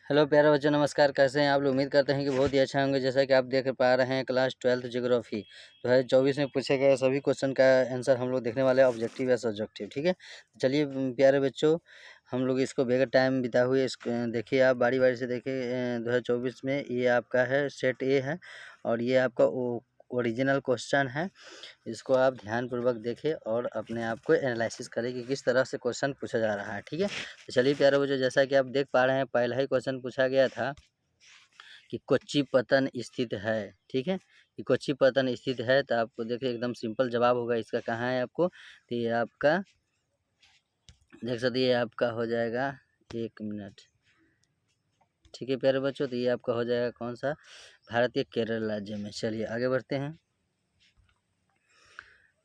Hello प्यारे बच्चों, नमस्कार। कैसे हैं आप लोग? उम्मीद करते हैं कि बहुत ही अच्छा होंगे। जैसा कि आप देख पा रहे हैं, क्लास 12th ज्योग्राफी 2024 में पूछे गए सभी क्वेश्चन का आंसर हम लोग देखने वाले हैं, ऑब्जेक्टिव या सब्जेक्टिव। ठीक है, चलिए प्यारे बच्चों, हम लोग इसको बगैर टाइम बिता हुए देखिए, आप बारी बारी से देखिए। 2024 में ये आपका है सेट ए है और ये आपका ओरिजिनल क्वेश्चन है। इसको आप ध्यानपूर्वक देखें और अपने आप को एनालिसिस करें कि किस तरह से क्वेश्चन पूछा जा रहा है। ठीक है, तो चलिए प्यारे बच्चों, जैसा कि आप देख पा रहे हैं, पहला ही क्वेश्चन पूछा गया था कि कोच्चि पतन स्थित है। ठीक है, कि कोच्चि पतन स्थित है, तो आपको देखिए एकदम सिंपल जवाब होगा इसका। कहाँ है आपको, तो ये आपका देख सकते, ये आपका हो जाएगा, 1 मिनट। ठीक है प्यारे बच्चों, तो ये आपका हो जाएगा कौन सा, भारत के केरल राज्य में। चलिए आगे बढ़ते हैं।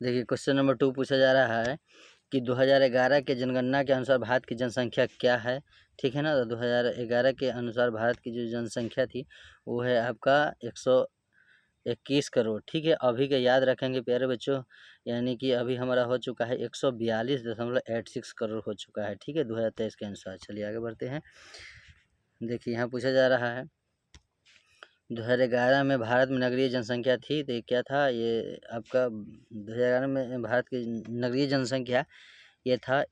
देखिए क्वेश्चन नंबर 2 पूछा जा रहा है कि 2011 के जनगणना के अनुसार भारत की जनसंख्या क्या है। ठीक है ना, तो 2011 के अनुसार भारत की जो जनसंख्या थी वो है आपका 121 करोड़। ठीक है, अभी के याद रखेंगे प्यारे बच्चों, यानी कि अभी हमारा हो चुका है 142.86 करोड़ हो चुका है। ठीक है, 2023 के अनुसार। चलिए आगे बढ़ते हैं। देखिए यहाँ पूछा जा रहा है 2011 में भारत में नगरीय जनसंख्या थी, तो ये क्या था, ये आपका 2011 में भारत की नगरीय जनसंख्या ये था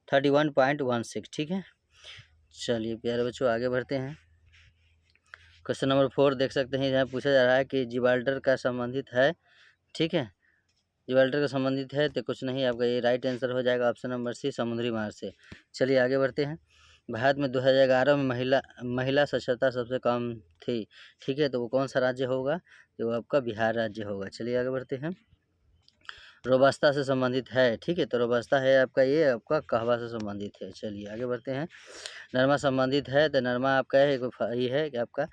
31.16। ठीक है, चलिए प्यारे बच्चों आगे बढ़ते हैं। क्वेश्चन नंबर 4 देख सकते हैं, यहाँ पूछा जा रहा है कि जिब्राल्टर का संबंधित है। ठीक है, जिब्राल्टर का संबंधित है, तो कुछ नहीं, आपका ये राइट आंसर हो जाएगा ऑप्शन नंबर सी, समुद्री मार्ग से। चलिए आगे बढ़ते हैं। भारत में 2011 में महिला साक्षरता सबसे कम थी। ठीक है, तो वो कौन सा राज्य होगा, तो वो आपका बिहार राज्य होगा। चलिए आगे बढ़ते हैं। रोबस्ता से संबंधित है। ठीक है, तो रोबस्ता है आपका, ये आपका कहवा से संबंधित है। चलिए आगे बढ़ते हैं। नरमा संबंधित है, तो नरमा आपका है ये है कि आपका,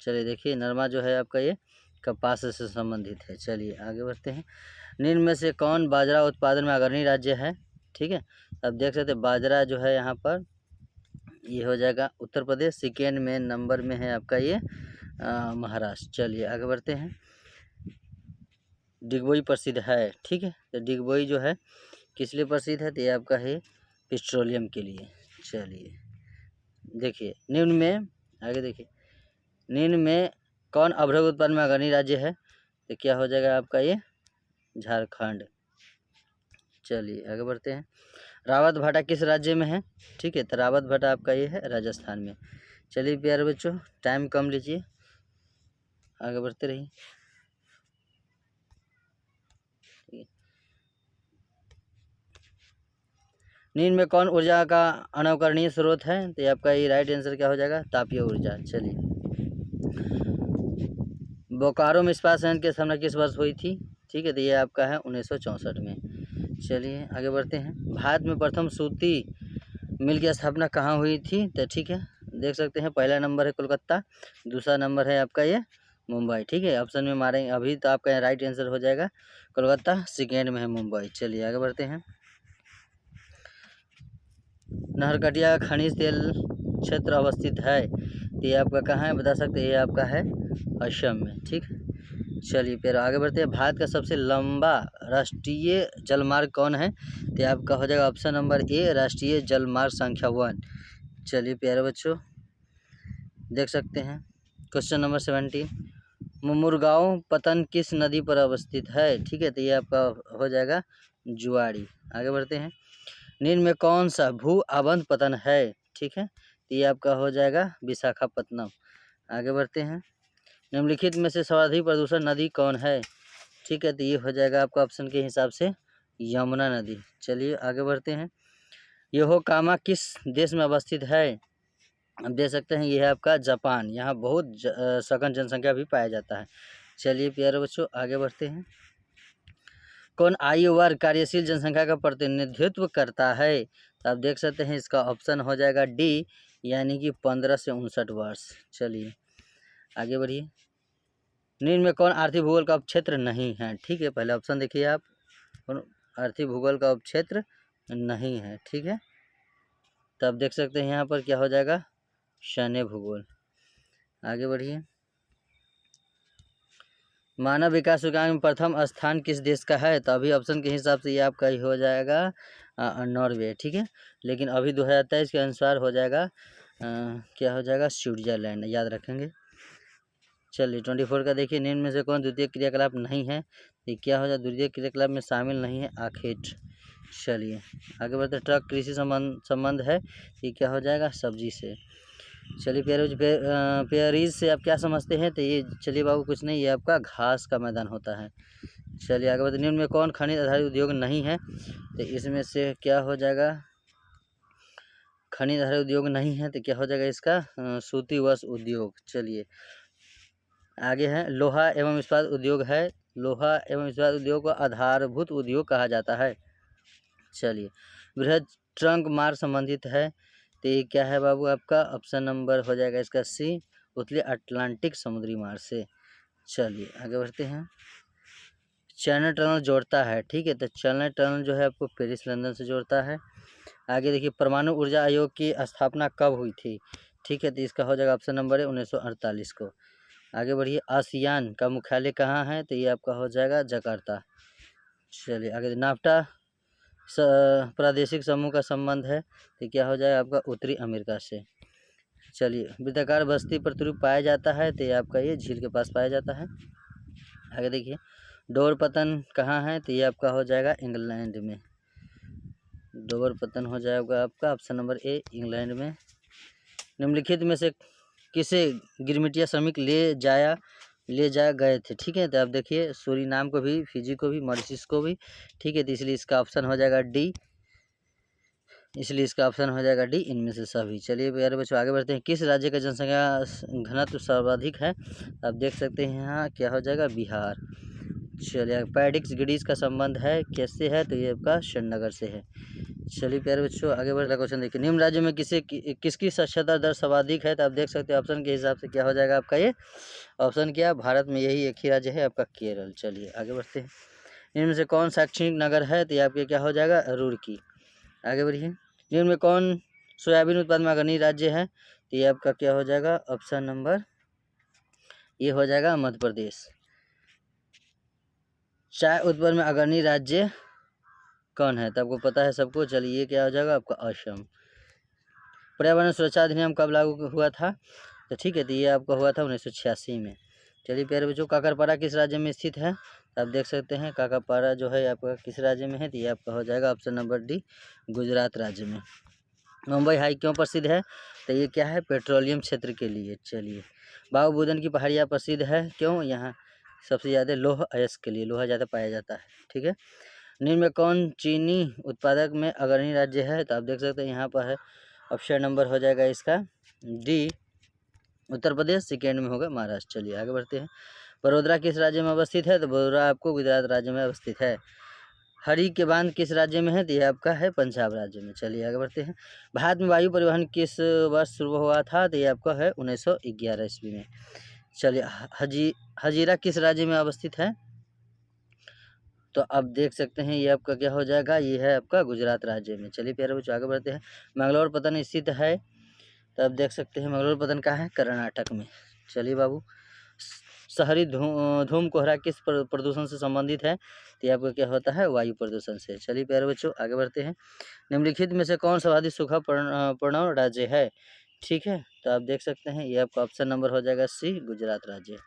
चलिए देखिए, नरमा जो है आपका ये कपास से संबंधित है। चलिए आगे बढ़ते हैं। निम्न में से कौन बाजरा उत्पादन में अग्रणी राज्य है। ठीक है, अब देख सकते हैं बाजरा जो है यहाँ पर ये हो जाएगा उत्तर प्रदेश, सेकेंड में नंबर में है आपका ये महाराष्ट्र। चलिए आगे बढ़ते हैं। डिगबोई प्रसिद्ध है। ठीक है, तो डिगबोई जो है किस लिए प्रसिद्ध है, तो ये आपका है पेट्रोलियम के लिए। चलिए देखिए, निम्न में आगे देखिए, निम्न में कौन अभ्रक उत्पादन में अग्रणी राज्य है, तो क्या हो जाएगा आपका ये झारखंड। चलिए आगे बढ़ते हैं। रावत भाटा किस राज्य में है। ठीक है, तो रावत भाटा आपका ये है राजस्थान में। चलिए प्यारे बच्चों, टाइम कम लीजिए, आगे बढ़ते रहिए। निम्न में कौन ऊर्जा का अनवकरणीय स्रोत है, तो ये आपका ये राइट आंसर क्या हो जाएगा, तापीय ऊर्जा। चलिए, बोकारो में इस्पात संयंत्र की स्थापना किस वर्ष हुई थी। ठीक है, तो ये आपका है 1964 में। चलिए आगे बढ़ते हैं। भारत में प्रथम सूती मिल की स्थापना कहाँ हुई थी, तो ठीक है, देख सकते हैं पहला नंबर है कोलकाता, दूसरा नंबर है आपका ये मुंबई। ठीक है, ऑप्शन में मारेंगे अभी तो आपका राइट आंसर हो जाएगा कोलकाता, सेकेंड में है मुंबई। चलिए आगे बढ़ते हैं। नहरकटिया का खनिज तेल क्षेत्र अवस्थित है, तो ये आपका कहाँ है, बता सकते हैं, ये आपका है असम में। ठीक, चलिए फिर आगे बढ़ते हैं। भारत का सबसे लंबा राष्ट्रीय जलमार्ग कौन है, तो आपका हो जाएगा ऑप्शन नंबर ए, राष्ट्रीय जलमार्ग संख्या 1। चलिए प्यारे बच्चों देख सकते हैं क्वेश्चन नंबर 17, मुमुरगांव पतन किस नदी पर अवस्थित है। ठीक है, तो ये आपका हो जाएगा जुआड़ी। आगे बढ़ते हैं। निम्न में कौन सा भू अवंत पतन है। ठीक है, तो ये आपका हो जाएगा विशाखापत्तनम। आगे बढ़ते हैं। निम्नलिखित में से सर्वाधिक प्रदूषण नदी कौन है। ठीक है, तो ये हो जाएगा आपका ऑप्शन के हिसाब से यमुना नदी। चलिए आगे बढ़ते हैं। योकोहामा किस देश में अवस्थित है, आप देख सकते हैं ये है आपका जापान। यहाँ बहुत सघन जनसंख्या भी पाया जाता है। चलिए प्यारे बच्चों आगे बढ़ते हैं। कौन आयु वर्ग कार्यशील जनसंख्या का प्रतिनिधित्व करता है, तो आप देख सकते हैं इसका ऑप्शन हो जाएगा डी, यानी कि 15 से 59 वर्ष। चलिए आगे बढ़िए। निम्न में कौन आर्थिक भूगोल का उपक्षेत्र नहीं है। ठीक है, पहले ऑप्शन देखिए आप, कौन आर्थिक भूगोल का उपक्षेत्र नहीं है। ठीक है, तो आप देख सकते हैं यहाँ पर क्या हो जाएगा, शून्य भूगोल। आगे बढ़िए। मानव विकास सूचकांक में प्रथम स्थान किस देश का है, तो अभी ऑप्शन के हिसाब से ये आपका ही हो जाएगा नॉर्वे। ठीक है, लेकिन अभी 2023 के अनुसार हो जाएगा क्या हो जाएगा, स्विट्जरलैंड, याद रखेंगे। चलिए 24 का देखिए, निम्न में से कौन द्वितीय क्रियाकलाप नहीं है, ये क्या हो जाए, द्वितीय क्रियाकलाप में शामिल नहीं है आखेट। चलिए आगे बढ़ते, ट्रक कृषि संबंध है, ये क्या हो जाएगा, सब्जी से। चलिए पेयरीज से आप क्या समझते हैं, तो ये चलिए बाबू कुछ नहीं, ये आपका घास का मैदान होता है। चलिए आगे बढ़ते, निम्न में कौन खनिज आधारित उद्योग नहीं है, तो इसमें से क्या हो जाएगा, खनिज आधारित उद्योग नहीं है, तो क्या हो जाएगा इसका, सूती वस्त्र उद्योग। चलिए आगे है, लोहा एवं इस्पात उद्योग है, लोहा एवं इस्पात उद्योग को आधारभूत उद्योग कहा जाता है। चलिए बृहद ट्रंक मार्ग संबंधित है, तो ये क्या है बाबू, आपका ऑप्शन नंबर हो जाएगा इसका सी, उत्तरी अटलांटिक समुद्री मार्ग से। चलिए आगे बढ़ते हैं, चैनल टनल जोड़ता है, ठीक है, तो चैनल टनल जो है आपको पेरिस लंदन से जोड़ता है। आगे देखिए, परमाणु ऊर्जा आयोग की स्थापना कब हुई थी, ठीक है, तो इसका हो जाएगा ऑप्शन नंबर है 1948 को। आगे बढ़िए, आसियान का मुख्यालय कहाँ है, तो ये आपका हो जाएगा जकार्ता। चलिए आगे, नाफ्टा प्रादेशिक समूह का संबंध है, तो क्या हो जाएगा आपका उत्तरी अमेरिका से। चलिए वृत्ताकार बस्ती प्रतिरूप पाया जाता है, तो ये आपका ये झील के पास पाया जाता है। आगे देखिए, डोर पतन कहाँ है, तो ये आपका हो जाएगा इंग्लैंड में, डोर पतन हो जाएगा आपका ऑप्शन नंबर ए, इंग्लैंड में। निम्नलिखित में से किसे गिरमिटिया श्रमिक ले जाया गए थे, ठीक है, तो आप देखिए, सूरीनाम को भी, फिजी को भी, मॉरिशस को भी, ठीक है, तो इसलिए इसका ऑप्शन हो जाएगा डी, इसलिए इसका ऑप्शन हो जाएगा डी, इनमें से सभी। चलिए प्यारे बच्चों आगे बढ़ते हैं, किस राज्य का जनसंख्या घनत्व सर्वाधिक है, आप देख सकते हैं यहाँ क्या हो जाएगा, बिहार। चलिए पैडिक्स गिडीज का संबंध है, कैसे है, तो ये आपका श्रीनगर से है। चलिए प्यारे बच्चों आगे बढ़ रहा क्वेश्चन देखिए, निम्न राज्य में किसकी साक्षरता दर सर्वाधिक है, तो आप देख सकते हैं ऑप्शन के हिसाब से क्या हो जाएगा आपका ये ऑप्शन, क्या भारत में यही एक ही राज्य है आपका, केरल। चलिए आगे बढ़ते हैं, इनमें से कौन शैक्षणिक नगर है, तो ये आपके क्या हो जाएगा, रुड़की। आगे बढ़िए, निम्न में कौन सोयाबीन उत्पादन में अग्रणी राज्य है, तो ये आपका क्या हो जाएगा, ऑप्शन नंबर ये हो जाएगा मध्य प्रदेश। चाय उत्पादन में अग्रणी राज्य कौन है, तो आपको पता है सबको। चलिए ये क्या हो जाएगा आपका, असम। पर्यावरण सुरक्षा अधिनियम कब लागू हुआ था, तो ठीक है, तो ये आपका हुआ था 1986 में। चलिए प्यारे बच्चों, काकरपारा किस राज्य में स्थित है, तो आप देख सकते हैं काकरपारा जो है आपका किस राज्य में है, तो ये आपका हो जाएगा ऑप्शन नंबर डी, गुजरात राज्य में। मुंबई हाई क्यों प्रसिद्ध है, तो ये क्या है, पेट्रोलियम क्षेत्र के लिए। चलिए बाबू बुदन की पहाड़ियाँ प्रसिद्ध है, क्यों, यहाँ सबसे ज़्यादा लौह अयस्क के लिए, लोहा ज़्यादा पाया जाता है, ठीक है। निम्न में कौन चीनी उत्पादक में अग्रणी राज्य है, तो आप देख सकते हैं यहाँ पर है, ऑप्शन नंबर हो जाएगा इसका डी, उत्तर प्रदेश, सेकेंड में होगा महाराष्ट्र। चलिए आगे बढ़ते हैं, बड़ोदरा किस राज्य में अवस्थित है, तो बड़ोदरा आपको गुजरात राज्य में अवस्थित है। हरी के बांध किस राज्य में है, तो यह आपका है पंजाब राज्य में। चलिए आगे बढ़ते हैं, भारत में वायु परिवहन किस वर्ष शुरू हुआ था, तो यह आपका है 1911 ईस्वी में। चलिए हजीरा किस राज्य में अवस्थित है, तो आप देख सकते हैं ये आपका क्या हो जाएगा, ये है आपका गुजरात राज्य में। चलिए प्यारे बच्चों आगे बढ़ते हैं, मंगलौर पतन स्थित है, तो आप देख सकते हैं मंगलौर पतन कहाँ है, कर्नाटक में। चलिए बाबू, शहरी धूम कोहरा किस प्रदूषण से संबंधित है, तो ये आपका क्या होता है, वायु प्रदूषण से। चलिए प्यारे बच्चों आगे बढ़ते हैं, निम्नलिखित में से कौन सर्वाधिक सूखा प्रवण राज्य है, ठीक है, तो आप देख सकते हैं ये आपका ऑप्शन नंबर हो जाएगा सी, गुजरात राज्य।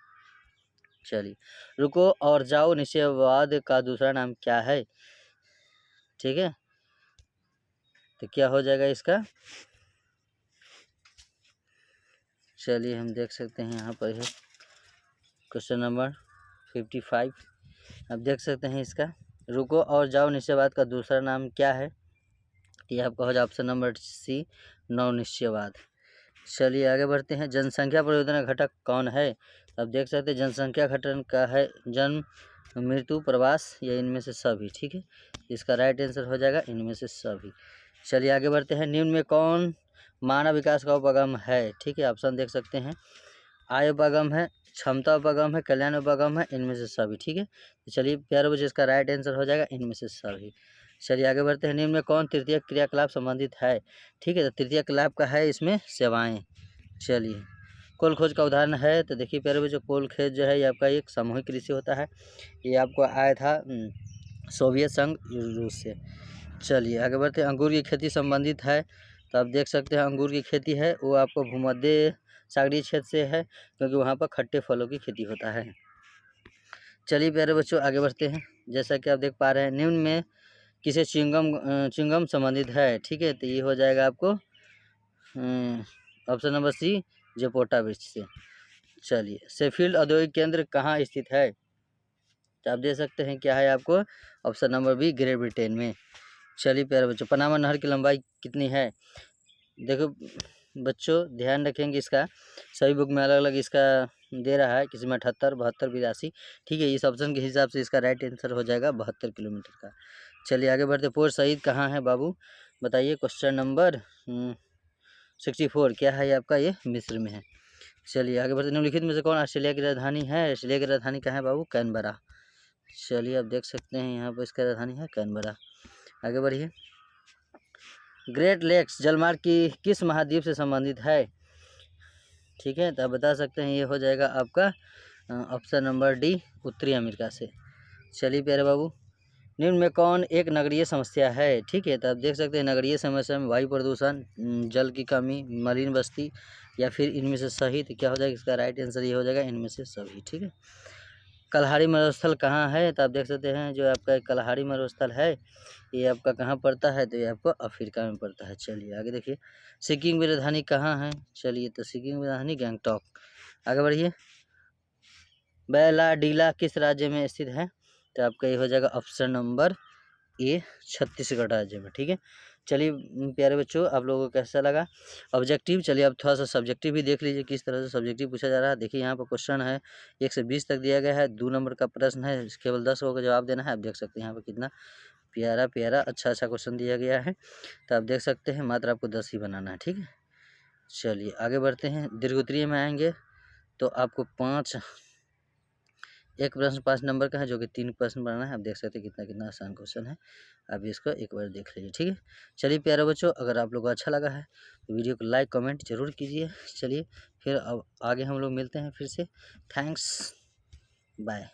चलिए रुको और जाओ निश्चयवाद का दूसरा नाम क्या है, ठीक है, तो क्या हो जाएगा इसका, चलिए हम देख सकते हैं यहाँ पर है क्वेश्चन नंबर 55, आप देख सकते हैं इसका, रुको और जाओ निश्चयवाद का दूसरा नाम क्या है, ये आपका हो जाए ऑप्शन नंबर सी, नव निश्चयवाद। चलिए आगे बढ़ते हैं, जनसंख्या परिवर्तन घटक कौन है, आप देख सकते हैं जनसंख्या घटन का है जन्म, मृत्यु, प्रवास या इनमें से सभी, ठीक है, इसका राइट आंसर हो जाएगा इनमें से सभी। चलिए आगे बढ़ते हैं, निम्न में कौन मानव विकास का उपगम है, ठीक है, ऑप्शन देख सकते हैं, आय उपगम है, क्षमता उपगम है, कल्याण उपगम है, इनमें से सभी, ठीक है। तो चलिए प्यारे बच्चों इसका राइट आंसर हो जाएगा इनमें से सभी। चलिए आगे बढ़ते हैं, निम्न में कौन तृतीय क्रियाकलाप संबंधित है, ठीक है, तो तृतीय क्रियाकलाप का है इसमें सेवाएं। चलिए कोल खोज का उदाहरण है, तो देखिए प्यारे बच्चों कोल खोज जो है ये आपका एक सामूहिक कृषि होता है, ये आपको आया था सोवियत संघ रूस से। चलिए आगे बढ़ते हैं, अंगूर की खेती संबंधित है, तो आप देख सकते हैं अंगूर की खेती है वो आपको भूमध्य सागरीय क्षेत्र से है, क्योंकि वहाँ पर खट्टे फलों की खेती होता है। चलिए प्यारे बच्चों आगे बढ़ते हैं। जैसा कि आप देख पा रहे हैं निम्न में किसे च्युइंगम संबंधित है, ठीक है। तो ये हो जाएगा आपको ऑप्शन नंबर सी, जपोटा वृक्ष से। चलिए शेफील्ड औद्योगिक केंद्र कहाँ स्थित है, तो आप दे सकते हैं क्या है आपको option number B, Great Britain में। चलिए प्यारे बच्चों पनामा नहर की लंबाई कितनी है, देखो बच्चों ध्यान रखेंगे इसका, सभी बुक में अलग अलग इसका दे रहा है, किसी में 78, 72, 82, ठीक है। इस ऑप्शन के हिसाब से इसका राइट आंसर हो जाएगा 72 किलोमीटर का। चलिए आगे बढ़ते। पोर्ट शहीद कहाँ है बाबू, बताइए। क्वेश्चन नंबर 64 क्या है आपका, ये मिस्र में है। चलिए आगे बढ़ते। निम्नलिखित में से कौन ऑस्ट्रेलिया की राजधानी है, ऑस्ट्रेलिया की राजधानी कहाँ है बाबू, कैनबरा। चलिए आप देख सकते हैं यहाँ पर इसका राजधानी है कैनबरा। आगे बढ़िए। ग्रेट लेक्स जलमार्ग की किस महाद्वीप से संबंधित है, ठीक है। तो आप बता सकते हैं ये हो जाएगा आपका ऑप्शन नंबर डी, उत्तरी अमेरिका से। चलिए प्यारे बाबू निम्न में कौन एक नगरीय समस्या है, ठीक है। तो आप देख सकते हैं नगरीय समस्या में वायु प्रदूषण, जल की कमी, मलिन बस्ती या फिर इनमें से सही, तो क्या हो जाएगा इसका राइट आंसर ये हो जाएगा इनमें से सभी, ठीक है। कलहारी मरुस्थल कहाँ है, तो आप देख सकते हैं जो आपका कलहारी मरुस्थल है ये आपका कहाँ पड़ता है, तो ये आपको अफ्रीका में पड़ता है। चलिए आगे देखिए। सिक्किम की राजधानी कहाँ है, चलिए तो सिक्किम की राजधानी गैंगटॉक। आगे बढ़िए। बैलाडीला किस राज्य में स्थित है, तो आपका ये हो जाएगा ऑप्शन नंबर ए, छत्तीसगढ़ राज्य में, ठीक है। चलिए प्यारे बच्चों आप लोगों को कैसा लगा ऑब्जेक्टिव, चलिए आप थोड़ा सा सब्जेक्टिव भी देख लीजिए किस तरह से सब्जेक्टिव पूछा जा रहा है। देखिए यहाँ पर क्वेश्चन है 1 से 20 तक दिया गया है, 2 नंबर का प्रश्न है, केवल 10 को जवाब देना है। आप देख सकते हैं यहाँ पर कितना प्यारा प्यारा अच्छा क्वेश्चन दिया गया है, तो आप देख सकते हैं मात्र आपको 10 ही बनाना है, ठीक है। चलिए आगे बढ़ते हैं। दीर्घोत्तरीय में आएंगे तो आपको एक प्रश्न 5 नंबर का है जो कि 3 प्रश्न बनाना है। आप देख सकते हैं कितना कितना आसान क्वेश्चन है, आप इसको एक बार देख लीजिए, ठीक है। चलिए प्यारे बच्चों अगर आप लोगों को अच्छा लगा है तो वीडियो को लाइक कमेंट जरूर कीजिए। चलिए फिर अब आगे हम लोग मिलते हैं फिर से। Thanks, bye.